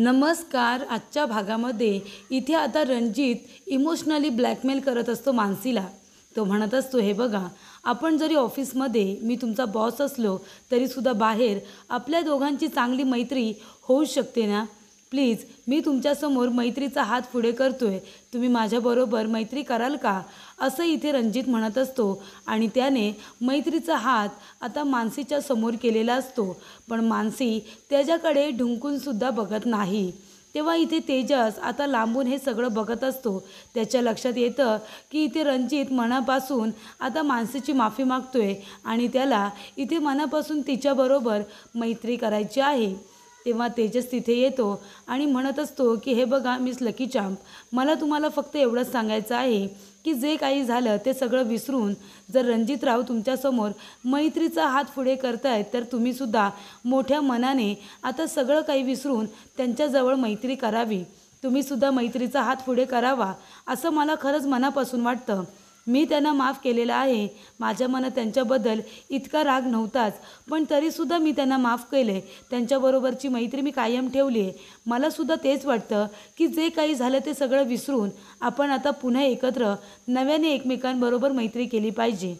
नमस्कार. आजच्या भागामध्ये इथे आता रणजित इमोशनली ब्लॅकमेल करत असतो मानसीला. तो म्हणत असतो, हे बघा, आपण जरी ऑफिसमध्ये मी तुमचा बॉस असलो तरीसुद्धा बाहेर आपल्या दोघांची चांगली मैत्री होऊ शकते ना. प्लीज, मी तुमच्यासमोर मैत्रीचा हात पुढे करतोय, तुम्ही माझ्याबरोबर मैत्री कराल का, असं इथे रणजित म्हणत असतो. आणि त्याने मैत्रीचा हात आता मानसीच्या समोर केलेला असतो. पण मानसी त्याच्याकडे ढुंकूनसुद्धा बघत नाही. तेव्हा इथे तेजस आता लांबून हे सगळं बघत असतो. त्याच्या लक्षात येतं की इथे रणजित मनापासून आता मानसीची माफी मागतोय आणि त्याला इथे मनापासून तिच्याबरोबर मैत्री करायची आहे. तेव्हा तेजस तिथे येतो आणि म्हणत असतो की हे बघा मिस लकी चांप, मला तुम्हाला फक्त एवढंच सांगायचं आहे की जे काही झालं ते सगळं विसरून जर रणजितराव तुमच्यासमोर मैत्रीचा हात पुढे करतायत तर तुम्हीसुद्धा मोठ्या मनाने आता सगळं काही विसरून त्यांच्याजवळ मैत्री करावी. तुम्हीसुद्धा मैत्रीचा हात पुढे करावा असं मला खरंच मनापासून वाटतं. मी त्यांना माफ केलेलं आहे. माझ्या मनात त्यांच्याबद्दल इतका राग नव्हताच, पण तरीसुद्धा मी त्यांना माफ केले. त्यांच्याबरोबरची मैत्री मी कायम ठेवली आहे. मलासुद्धा तेच वाटतं की जे काही झालं ते सगळं विसरून आपण आता पुन्हा एकत्र नव्याने एकमेकांबरोबर मैत्री केली पाहिजे.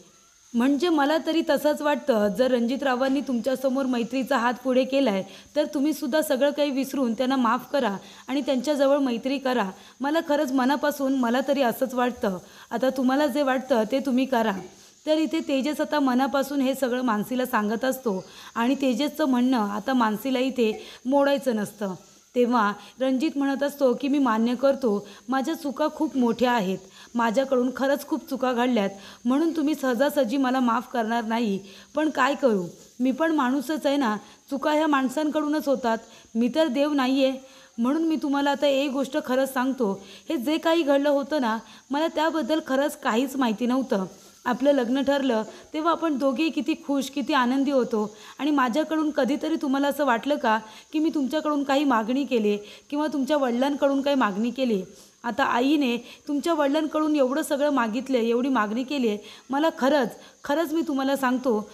म्हणजे मला तरी तसंच वाटतं, जर रणजितरावांनी तुमच्यासमोर मैत्रीचा हात पुढे केला आहे तर तुम्हीसुद्धा सगळं काही विसरून त्यांना माफ करा आणि त्यांच्याजवळ मैत्री करा. मला खरंच मनापासून मला तरी असंच वाटतं. आता तुम्हाला जे वाटतं ते तुम्ही करा. तर इथे तेजस आता मनापासून हे सगळं मानसीला सांगत असतो आणि तेजसचं म्हणणं आता मानसीला इथे मोडायचं नसतं. तेव्हा रणजित म्हणत असतो की मी मान्य करतो, माझ्या चुका खूप मोठ्या आहेत, माझ्याकडून खरंच खूप चुका घडल्यात, म्हणून तुम्ही सहजासहजी मला माफ करणार नाही. पण काय करू, मी पण माणूसच आहे ना. चुका ह्या माणसांकडूनच होतात, मी तर देव नाही आहे. म्हणून मी तुम्हाला आता एक गोष्ट खरंच सांगतो, हे जे काही घडलं होतं ना, मला त्याबद्दल खरंच काहीच माहिती नव्हतं. आपलं लग्न ठरलं तेव्हा आपण दोघेही किती खुश, किती आनंदी होतो. आणि माझ्याकडून कधीतरी तुम्हाला असं वाटलं का की मी तुमच्याकडून काही मागणी केली किंवा तुमच्या वडिलांकडून काही मागणी केली. आता आईने तुमच्या वडिलांकडून एवढं सगळं मागितलं, एवढी मागणी केली आहे. मला खरंच मी तुम्हाला सांगतो,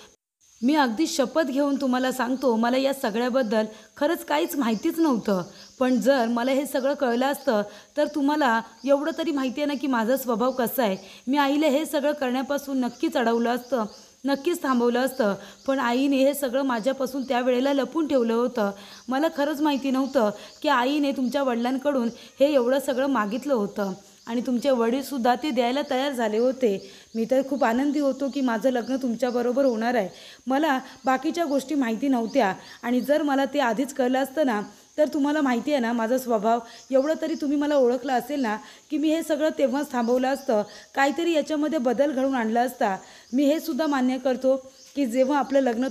मी अगदी शपथ घेऊन तुम्हाला सांगतो, मला या सगळ्याबद्दल खरंच काहीच माहितीच नव्हतं. पण जर मला हे सगळं कळलं असतं तर तुम्हाला एवढं तरी माहिती आहे ना की माझा स्वभाव कसा आहे. मी आईला हे सगळं करण्यापासून नक्कीच अडवलं असतं, नक्कीच थांबवलं असतं. पण आईने हे सगळं माझ्यापासून त्यावेळेला लपून ठेवलं होतं. मला खरंच माहिती नव्हतं की आईने तुमच्या वडिलांकडून हे एवढं सगळं मागितलं होतं आणि तुमचे वडीलसुद्धा ते द्यायला तयार झाले होते. मी तर खूप आनंदी होतो की माझं लग्न तुमच्याबरोबर होणार आहे. मला बाकीच्या गोष्टी माहिती नव्हत्या आणि जर मला ते आधीच कळलं असतं ना, तर तुम्हाला माहिती आहे ना माझा स्वभाव, एवढं तरी तुम्ही मला ओळखलं असेल ना की मी हे सगळं तेव्हाच थांबवलं असतं, काहीतरी याच्यामध्ये बदल घडवून आणला असता. मी हे सुद्धा मान्य करतो की जेव्हा आपलं लग्न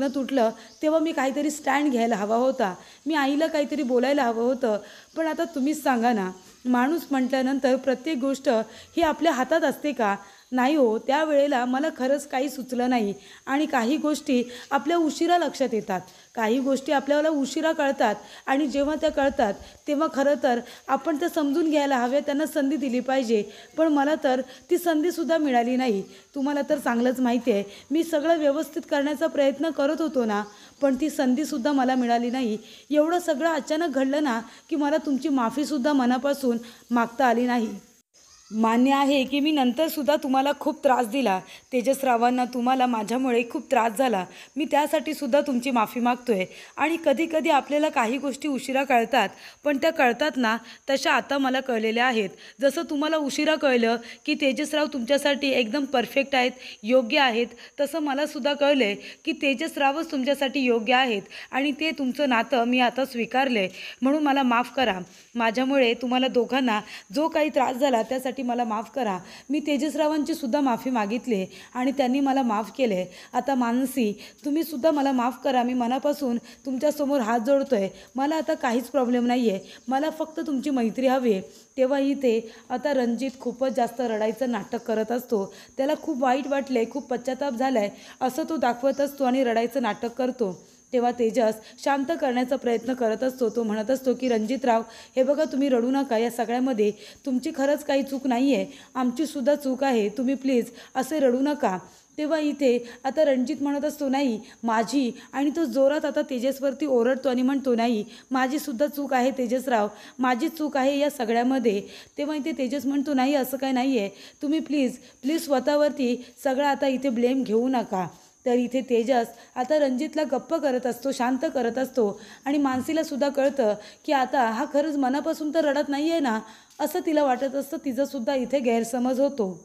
तुटलं तेव्हा मी काहीतरी स्टँड घ्यायला हवा होता. मी आईला काहीतरी बोलायला हवं होतं. पण आता तुम्हीच सांगा ना, माणूस म्हटल्यानंतर प्रत्येक गोष्ट ही आपल्या हातात असते का? नाही हो. त्यावेळेला मला खरंच काही सुचलं नाही आणि काही गोष्टी आपल्या उशिरा लक्षात येतात, काही गोष्टी आपल्याला उशिरा कळतात आणि जेव्हा त्या कळतात तेव्हा खरं तर आपण त्या समजून घ्यायला हव्या, त्यांना संधी दिली पाहिजे. पण मला तर ती संधीसुद्धा मिळाली नाही. तुम्हाला तर चांगलंच माहिती आहे, मी सगळं व्यवस्थित करण्याचा प्रयत्न करत होतो ना, पण ती संधीसुद्धा मला मिळाली नाही. एवढं सगळं अचानक घडलं ना की मला तुमची माफीसुद्धा मनापासून मागता आली नाही. मान्य आहे की मी नंतरसुद्धा तुम्हाला खूप त्रास दिला. तेजसरावांना तुम्हाला माझ्यामुळे खूप त्रास झाला. मी त्यासाठी सुद्धा तुमची माफी मागतोय. आणि कधीकधी आपल्याला काही गोष्टी उशिरा कळतात, पण त्या कळतात ना तशा आता मला कळलेल्या आहेत. जसं तुम्हाला उशिरा कळलं की तेजसराव तुमच्यासाठी एकदम परफेक्ट आहेत, योग्य आहेत, तसं मलासुद्धा कळलं आहे की तेजसरावच तुमच्यासाठी योग्य आहेत आणि ते तुमचं नातं मी आता स्वीकारलं आहे. म्हणून मला माफ करा. माझ्यामुळे तुम्हाला दोघांना जो काही त्रास झाला त्यासाठी मला माफ करा. मी तेजसरावांची सुद्धा माफी मागितली आणि त्यांनी मला माफ केले. आता मानसी, तुम्ही सुद्धा मला माफ करा. मी मनापासून तुमच्यासमोर हात जोडतोय. मला आता काहीच प्रॉब्लेम नाही आहे, मला फक्त तुमची मैत्री हवी आहे. तेव्हा इथे आता रणजित खूपच जास्त रडायचं नाटक करत असतो. त्याला खूप वाईट वाटले, खूप पश्चाताप झाला आहे असं तो दाखवत असतो आणि रडायचं नाटक करतो. तेव्हा तेजस शांत करण्याचा प्रयत्न करत असतो. तो म्हणत असतो की रणजितराव, हे बघा, तुम्ही रडू नका. या सगळ्यामध्ये तुमची खरंच काही चूक नाही आहे, आमचीसुद्धा चूक आहे. तुम्ही प्लीज असे रडू नका. तेव्हा इथे आता रणजित म्हणत असतो नाही माझी, आणि तो जोरात आता तेजसवरती ओरडतो आणि म्हणतो नाही माझीसुद्धा चूक आहे तेजसराव, माझीच चूक आहे या सगळ्यामध्ये. तेव्हा इथे तेजस म्हणतो नाही असं काय नाही आहे, तुम्ही प्लीज प्लीज स्वतःवरती सगळं आता इथे ब्लेम घेऊ नका. तर इथे तेजस आता रणजितला गप्प करत असतो, शांत करत असतो आणि मानसीलासुद्धा कळतं की आता हा खरंच मनापासून तर रडत नाही आहे ना, असं तिला वाटत असतं. तिचांसुद्धा इथे गैरसमज होतो.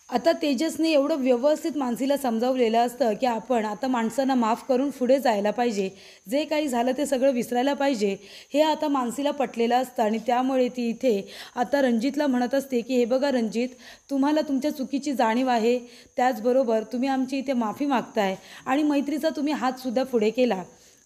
आता तेजसने एवढं व्यवस्थित मानसीला समजावलेलं असतं की आपण आता माणसांना माफ करून पुढे जायला पाहिजे, जे काही झालं ते सगळं विसरायला पाहिजे, हे आता मानसीला पटलेलं असतं. आणि त्यामुळे ती इथे आता रणजितला म्हणत असते की हे बघा रणजित, तुम्हाला तुमच्या चुकीची जाणीव आहे, त्याचबरोबर तुम्ही आमची इथे माफी मागताय आणि मैत्रीचा तुम्ही हातसुद्धा पुढे केला.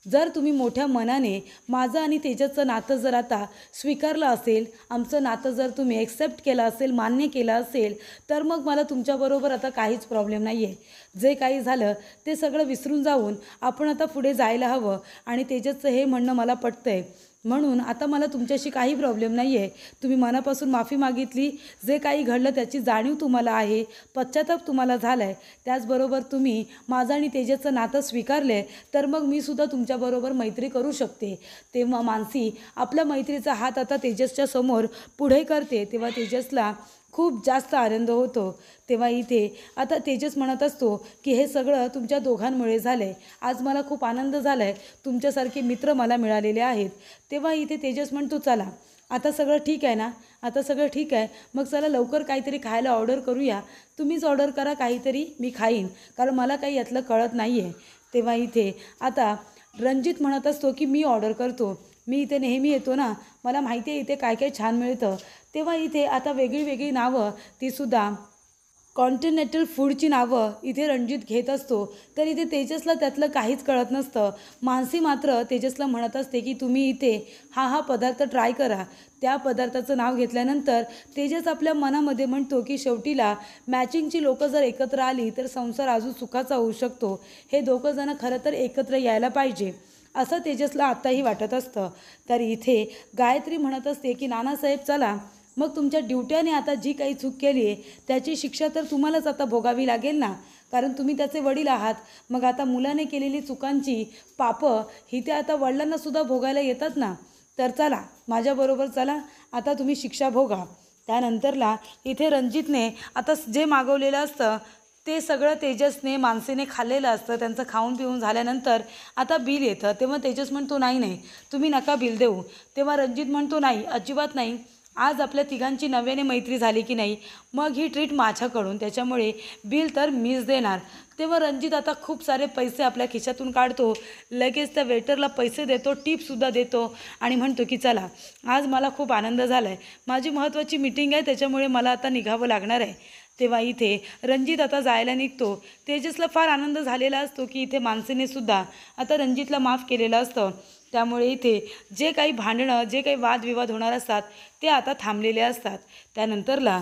जर तुम्ही मोठ्या मनाने माझं आणि तेजसचं नातं जर आता स्वीकारलं असेल, आमचं नातं जर तुम्ही एक्सेप्ट केलं असेल, मान्य केलं असेल, तर मग मला तुमच्याबरोबर आता काहीच प्रॉब्लेम नाही आहे. जे काही झालं ते सगळं विसरून जाऊन आपण आता पुढे जायला हवं. आणि तेजसचं हे म्हणणं मला पटतं आहे, म्हणून आता मला तुमच्याशी काही प्रॉब्लेम नाही आहे. तुम्ही मनापासून माफी मागितली, जे काही घडलं त्याची जाणीव तुम्हाला आहे, पश्चाताप तुम्हाला झाला आहे, त्याचबरोबर तुम्ही माझं आणि तेजसचं नातं स्वीकारले, तर मग मी सुद्धा तुमच्याबरोबर मैत्री करू शकते. तेव्हा मानसी आपल्या मैत्रीचा हात आता तेजसच्या समोर पुढे करते. तेव्हा तेजसला खूप जास्त आनंद होतो. तेव्हा इथे आता तेजस म्हणत असतो की हे सगळं तुमच्या दोघांमुळे झालं आहे, आज मला खूप आनंद झाला आहे, तुमच्यासारखे मित्र मला मिळालेले आहेत. तेव्हा इथे तेजस म्हणतो चला आता सगळं ठीक आहे ना, आता सगळं ठीक आहे, मग चला लवकर काहीतरी खायला ऑर्डर करूया, तुम्हीच ऑर्डर करा काहीतरी, मी खाईन, कारण मला काही यातलं कळत नाही आहे. तेव्हा इथे आता रणजित म्हणत असतो की मी ऑर्डर करतो, मी इथे नेहमी येतो ना, मला माहिती आहे इथे काय काय छान मिळतं. तेव्हा इथे आता वेगळी वेगळी नावं, तीसुद्धा कॉन्टिनेंटल फूडची नावं इथे रणजित घेत असतो. तर इथे तेजसला त्यातलं काहीच कळत नसतं. मानसी मात्र तेजसला म्हणत असते की तुम्ही इथे हा पदार्थ ट्राय करा. त्या पदार्थाचं नाव घेतल्यानंतर तेजस आपल्या मनामध्ये म्हणतो की शेवटीला मॅचिंगची लोकं जर एकत्र आली तर संसार अजून सुखाचा होऊ शकतो, हे दोघं जण खरं तर एकत्र यायला पाहिजे, असं तेजसला आत्ताही वाटत असतं. तर इथे गायत्री म्हणत असते की नानासाहेब चला, मग तुमच्या ड्युट्याने आता जी काही चूक केली आहे त्याची शिक्षा तर तुम्हालाच आता भोगावी लागेल ना, कारण तुम्ही त्याचे वडील आहात. मग आता मुलाने केलेली चुकांची पापं ही ते आता वडिलांनासुद्धा भोगायला येतात ना, तर चला माझ्याबरोबर चला, आता तुम्ही शिक्षा भोगा. त्यानंतरला इथे रणजितने आता जे मागवलेलं असतं ते सगळं तेजसने मानसीने खाल्लेलं असतं. त्यांचं खाऊन पिऊन झाल्यानंतर आता बिल येतं. तेव्हा तेजस म्हणतो नाही नाही तुम्ही नका बिल देऊ. तेव्हा रणजित म्हणतो नाही अजिबात नाही, आज आपल्या तिघांची नव्याने मैत्री झाली की नाही, मग ही ट्रीट माझ्याकडून, त्याच्यामुळे बिल तर मीच देणार. तेव्हा रणजित आता खूप सारे पैसे आपल्या खिशातून काढतो, लगेच त्या वेटरला पैसे देतो, टिपसुद्धा देतो आणि म्हणतो की चला आज मला खूप आनंद झाला आहे, माझी महत्त्वाची मीटिंग आहे त्याच्यामुळे मला आता निघावं लागणार आहे. तेव्हा इथे रणजित आता जायला निघतो. तेजसला फार आनंद झालेला असतो की इथे मानसीने सुद्धा आता रणजितला माफ केलेलं असतं. त्यामुळे इथे जे काही भांडणं, जे काही वादविवाद होणार असतात ते आता थांबलेले असतात. त्यानंतरला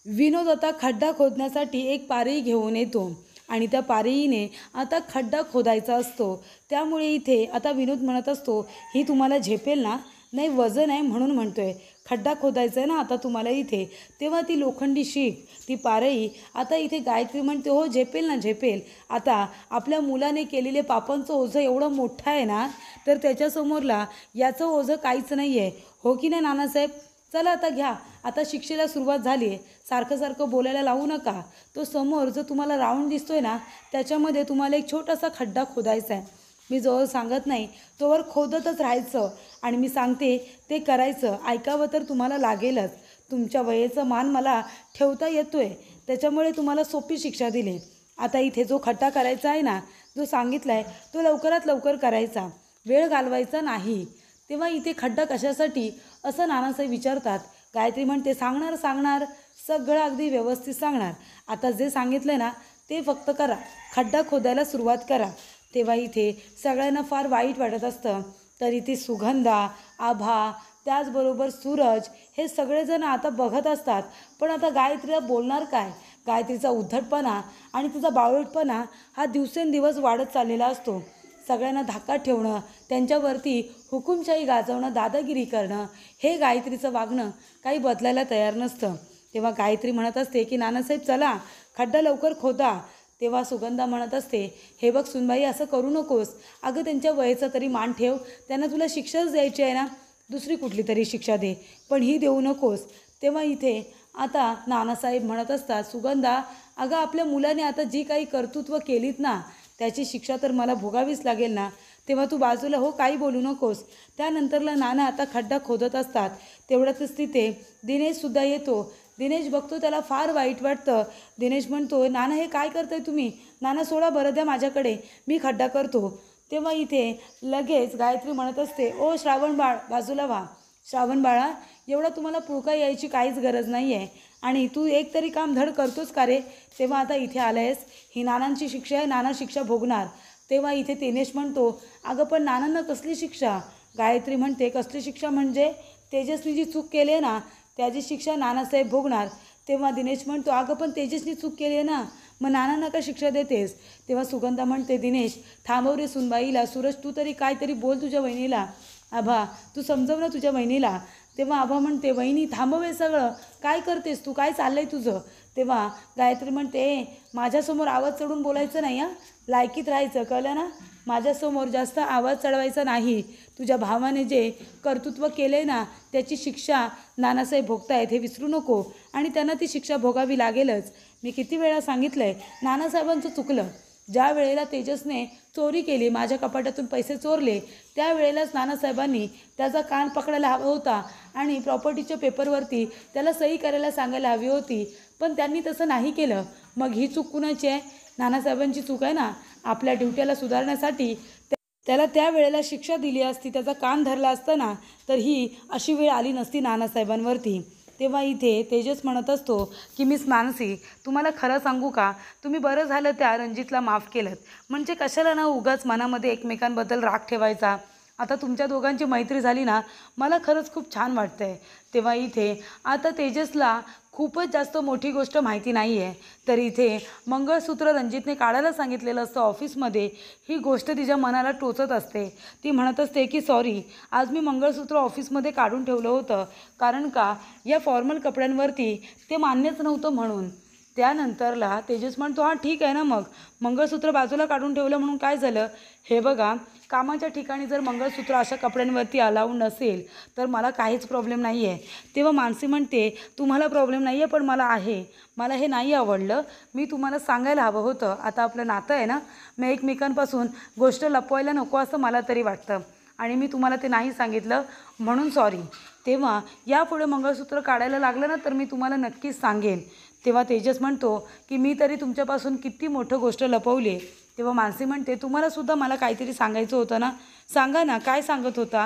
विनोद आता खड्डा खोदण्यासाठी एक पारई घेऊन येतो आणि त्या पारईने आता खड्डा खोदायचा असतो. त्यामुळे इथे आता विनोद म्हणत असतो ही तुम्हाला झेपेल ना, नाही वजन आहे म्हणून म्हणतोय, खड्डा खोदायचा आहे ना आता तुम्हाला इथे. तेव्हा ती लोखंडी शीख, ती पारई आता इथे गायत्री म्हणते हो झेपेल ना झेपेल. आता आपल्या मुलाने केलेले पापांचं ओझं एवढं मोठं आहे ना, तर त्याच्यासमोरला याचं ओझं काहीच नाही आहे, हो की नाही नानासाहेब. चला आता घ्या, आता शिक्षेला सुरुवात झाली आहे, सारखं सारखं बोलायला लावू नका. तो समोर जो तुम्हाला राऊंड दिसतोय ना त्याच्यामध्ये तुम्हाला एक छोटासा खड्डा खोदायचा आहे. मी जोवर सांगत नाही तोवर खोदतच राहायचं आणि मी सांगते ते करायचं, ऐकावं तर तुम्हाला लागेलच. तुमच्या वयेचा मान मला ठेवता येतोय, त्याच्यामुळे तुम्हाला सोपी शिक्षा दिली. आता इथे जो खड्डा करायचा आहे ना, जो सांगितला आहे तो लवकरात लवकर करायचा, वेळ घालवायचा नाही. तेव्हा इथे खड्डा कशासाठी असं नानासाहेब विचारतात. गायत्री म्हणते सांगणार सांगणार, सगळं अगदी व्यवस्थित सांगणार. आता जे सांगितलं आहे ना ते फक्त करा, खड्डा खोदायला सुरुवात करा. तेव्हा इथे सगळ्यांना फार वाईट वाटत असतं. तर इथे सुगंधा, आभा, त्याचबरोबर सूरज हे सगळेजण आता बघत असतात. पण आता गायत्रीला बोलणार काय. गायत्रीचा उद्धटपणा आणि तिचा बावळटपणा हा दिवसेंदिवस वाढत चाललेला असतो. सगळ्यांना धाकात ठेवणं, त्यांच्यावरती हुकुमशाही गाजवणं, दादागिरी करणं, हे गायत्रीचं वागणं काही बदलायला तयार नसतं. तेव्हा गायत्री म्हणत असते की नानासाहेब चला खड्डा लवकर खोदा, तेव्हा सुगंधा म्हणत असते, हे बघ सुनबाई, असं करू नकोस. अगं त्यांच्या वयाचा तरी मान ठेव. त्यांना तुला शिक्षाच द्यायची आहे ना, दुसरी कुठली तरी शिक्षा दे, पण ही देऊ नकोस. तेव्हा इथे आता नानासाहेब म्हणत असतात, सुगंधा अगं आपल्या मुलाने आता जी काही कर्तृत्व केलीत ना, त्याची शिक्षा तर मला भोगावीच लागेल ना. तेव्हा तू बाजूला हो, काही बोलू नकोस. त्यानंतरला नाना आता खड्डा खोदत असतात. तेवढ्यातच तिथे दिनेशसुद्धा येतो. दिनेश बघतो, त्याला फार वाईट वाटतं. दिनेश म्हणतो, नाना हे काय करताय तुम्ही? नाना सोडा बरं, द्या माझ्याकडे, मी खड्डा करतो. तेव्हा इथे लगेच गायत्री म्हणत असते, ओ श्रावण बाळ बाजूला व्हा. श्रावण बाळा, एवढा तुम्हाला पुळका यायची काहीच गरज नाही आहे, आणि तू एक तरी काम धड करतोच का रे? तेव्हा आता इथे आलं आहेस, ही नानांची शिक्षा आहे, नाना शिक्षा भोगणार. तेव्हा इथे दिनेश म्हणतो, अगं पण नानांना कसली शिक्षा? गायत्री म्हणते, कसली शिक्षा म्हणजे तेजसनी जी चूक केली आहे ना, त्याची शिक्षा नानासाहेब भोगणार. तेव्हा दिनेश म्हणतो, अगं पण तेजसनी चूक केली आहे ना, मग नानांना का शिक्षा देतेस? तेव्हा सुगंधा म्हणते, दिनेश थांबव रे सुनबाईला. सूरज तू तरी काहीतरी बोल तुझ्या वहिनीला. आभा तू समजव ना तुझ्या वहिनीला. तेव्हा आभा म्हणते, वहिनी थांबव हे सगळं, काय करतेस तू, काय चाललंय तुझं? तेव्हा गायत्री म्हणते, माझ्यासमोर आवाज चढून बोलायचं नाही हां, लायकीत राहायचं, कळलं ना? माझ्यासमोर जास्त आवाज चढवायचा नाही. तुझ्या भावाने जे कर्तृत्व केले ना, त्याची शिक्षा नानासाहेब भोगतायत हे विसरू नको, आणि त्यांना ती शिक्षा भोगावी लागेलच. मी किती वेळा सांगितलं आहे, नानासाहेबांचं चुकलं. ज्या वेळेला तेजसने चोरी केली, माझ्या कपाटातून पैसे चोरले, त्यावेळेलाच नानासाहेबांनी त्याचा कान पकडायला हवा होता, आणि प्रॉपर्टीच्या पेपरवरती त्याला सही करायला सांगायला हवी होती, पण त्यांनी तसं नाही केलं. मग ही चूक कुणाची आहे? नानासाहेबांची चूक आहे ना. आपल्या ड्युट्याला सुधारण्यासाठी त्याला त्या वेळेला शिक्षा दिली असती, त्याचा कान धरला असता ना, तर ही अशी वेळ आली नसती नानासाहेबांवरती. तेव्हा इथे तेजस म्हणत असतो की मिस मानसी, तुम्हाला खरं सांगू का, तुम्ही बरं झालं त्या रणजितला माफ केलं. म्हणजे कशाला ना उगाच मनामध्ये एकमेकांबद्दल राग ठेवायचा. आता तुमच्या दोघांची मैत्री झाली ना, मला खरंच खूप छान वाटतं आहे. तेव्हा इथे आता तेजसला खूपच जास्त मोठी गोष्ट माहिती नाही आहे, तर इथे मंगळसूत्र रणजितने काढायला सांगितलेलं असतं ऑफिसमध्ये. ही गोष्ट तिच्या मनाला टोचत असते. ती म्हणत असते की सॉरी, आज मी मंगळसूत्र ऑफिसमध्ये काढून ठेवलं होतं, कारण का या फॉर्मल कपड्यांवरती ते मान्यच नव्हतं म्हणून. त्यानंतरला तेजस म्हणतो, हां ठीक आहे ना, मग मंगळसूत्र बाजूला काढून ठेवलं म्हणून काय झालं? हे बघा, कामाच्या ठिकाणी जर मंगळसूत्र अशा कपड्यांवरती अलाउड नसेल तर मला काहीच प्रॉब्लेम नाही आहे. तेव्हा मानसी म्हणते, तुम्हाला प्रॉब्लेम नाही आहे, पण मला आहे. मला हे नाही आवडलं, मी तुम्हाला सांगायला हवं होतं. आता आपलं नातं आहे ना, मी एकमेकांपासून गोष्ट लपवायला नको असं मला तरी वाटतं, आणि मी तुम्हाला ते नाही सांगितलं म्हणून सॉरी. तेव्हा यापुढे मंगळसूत्र काढायला लागलं ना, तर मी तुम्हाला नक्कीच सांगेन. तेव्हा तेजस म्हणतो की मी तरी तुमच्यापासून किती मोठं गोष्ट लपवली आहे. तेव्हा मानसी म्हणते, तुम्हालासुद्धा मला काहीतरी सांगायचं होतं ना, सांगा ना, काय सांगत होता?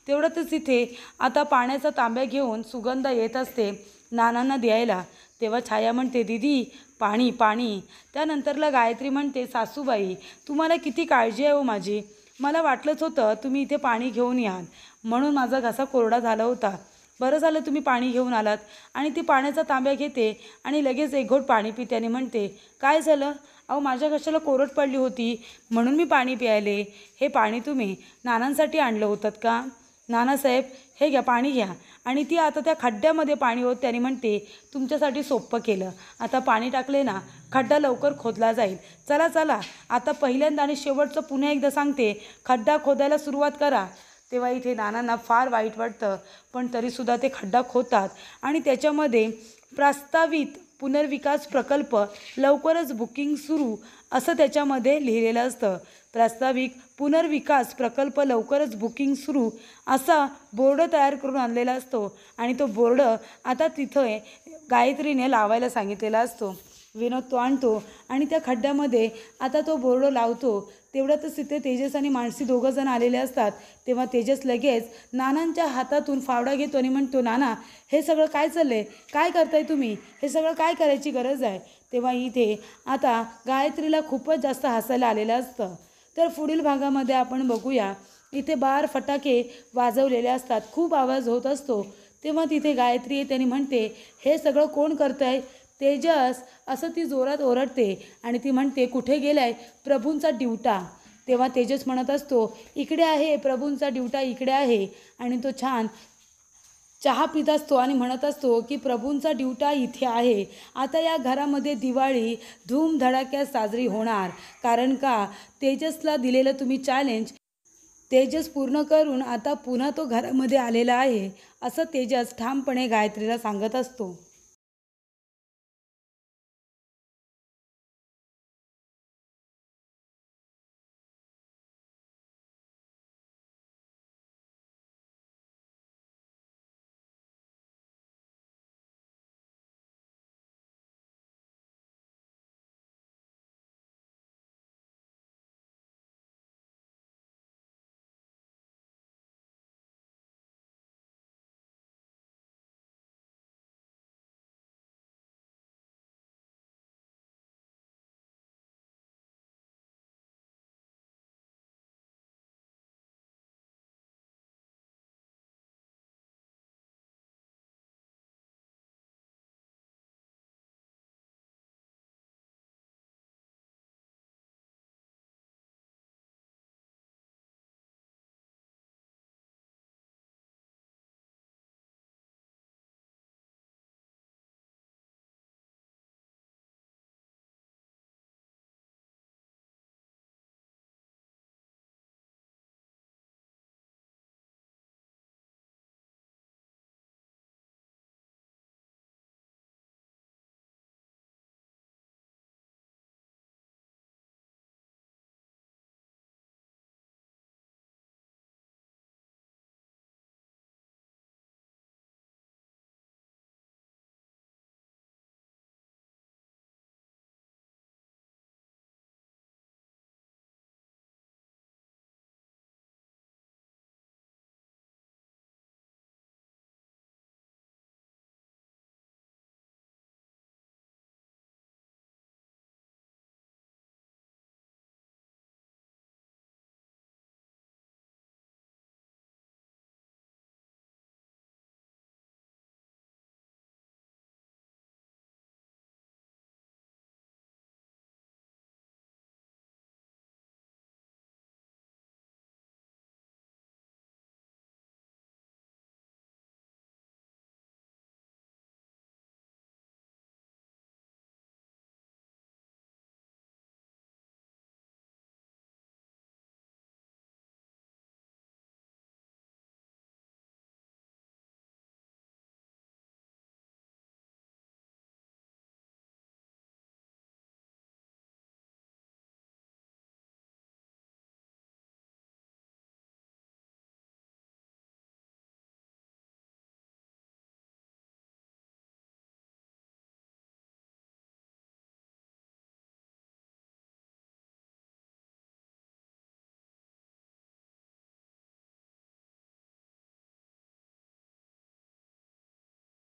तेवढ्यातच तिथे आता पाण्याचा तांब्या घेऊन सुगंधा येत असते नानांना द्यायला. तेव्हा छाया म्हणते, दीदी पाणी पाणी. त्यानंतरला गायत्री म्हणते, सासूबाई तुम्हाला किती काळजी आहे हो माझी. मला वाटलंच होतं तुम्ही इथे पाणी घेऊन याल, म्हणून माझा घसा कोरडा झाला होता. बरं झालं तुम्ही पाणी घेऊन आलात. आणि ती पाण्याचा तांब्या घेते आणि लगेच एक घोट पाणी पिते आणि म्हणते, काय झालं? अहो माझ्या घशाला कोरड पडली होती म्हणून मी पाणी प्यायले. हे पाणी तुम्ही नानांसाठी आणलं होतं का? नानासाहेब हे घ्या, पाणी घ्या. आणि ती आता त्या खड्ड्यामध्ये पाणी होत त्याने म्हणते, तुमच्यासाठी सोपं केलं. आता पाणी टाकले ना, खड्डा लवकर खोदला जाईल. चला चला, आता पहिल्यांदा आणि शेवटचं पुन्हा एकदा सांगते, खड्डा खोदायला सुरुवात करा. तेव्हा इथे नानांना फार वाईट वाटतं, पण तरीसुद्धा ते खड्डा खोदतात, आणि त्याच्यामध्ये प्रस्तावित पुनर्विकास प्रकल्प लवकरच बुकिंग सुरू असं त्याच्यामध्ये लिहिलेलं असतं. प्रस्तावित पुनर्विकास प्रकल्प लवकरच बुकिंग सुरू असा बोर्ड तयार करून आणलेला असतो, आणि तो बोर्ड आता तिथं गायत्रीने लावायला सांगितलेला असतो. विनोद तो आणतो आणि त्या खड्ड्यामध्ये आता तो बोर्ड लावतो. तेवढ्यातच तिथे तेजस आणि मानसी दोघंजण आलेले असतात. तेव्हा तेजस लगेच नानांच्या हातातून फावडा घेतो आणि म्हणतो, नाना हे सगळं काय चाललं आहे? काय करताय तुम्ही? हे सगळं काय करायची गरज आहे? तेव्हा इथे आता गायत्रीला खूपच जास्त हसायला आलेलं असतं. तर पुढील भागामध्ये आपण बघूया, इथे बार फटाके वाजवलेले असतात, खूप आवाज होत असतो. तेव्हा तिथे गायत्री येते आणि म्हणते, हे सगळं कोण करतं आहे? तेजस असं ती जोरात ओरडते आणि ती म्हणते, कुठे गेलाय प्रभूंचा ड्युटा? तेव्हा तेजस म्हणत असतो, इकडे आहे प्रभूंचा ड्युटा, इकडे आहे. आणि तो छान चहा पित असतो आणि म्हणत असतो की प्रभूंचा ड्युटा इथे आहे. आता या घरामध्ये दिवाळी धूमधडाक्यात साजरी होणार. कारण का तेजसला दिलेलं तुम्ही चॅलेंज तेजस पूर्ण करून आता पुन्हा तो घरामध्ये आलेला आहे, असं तेजस ठामपणे गायत्रीला सांगत असतो.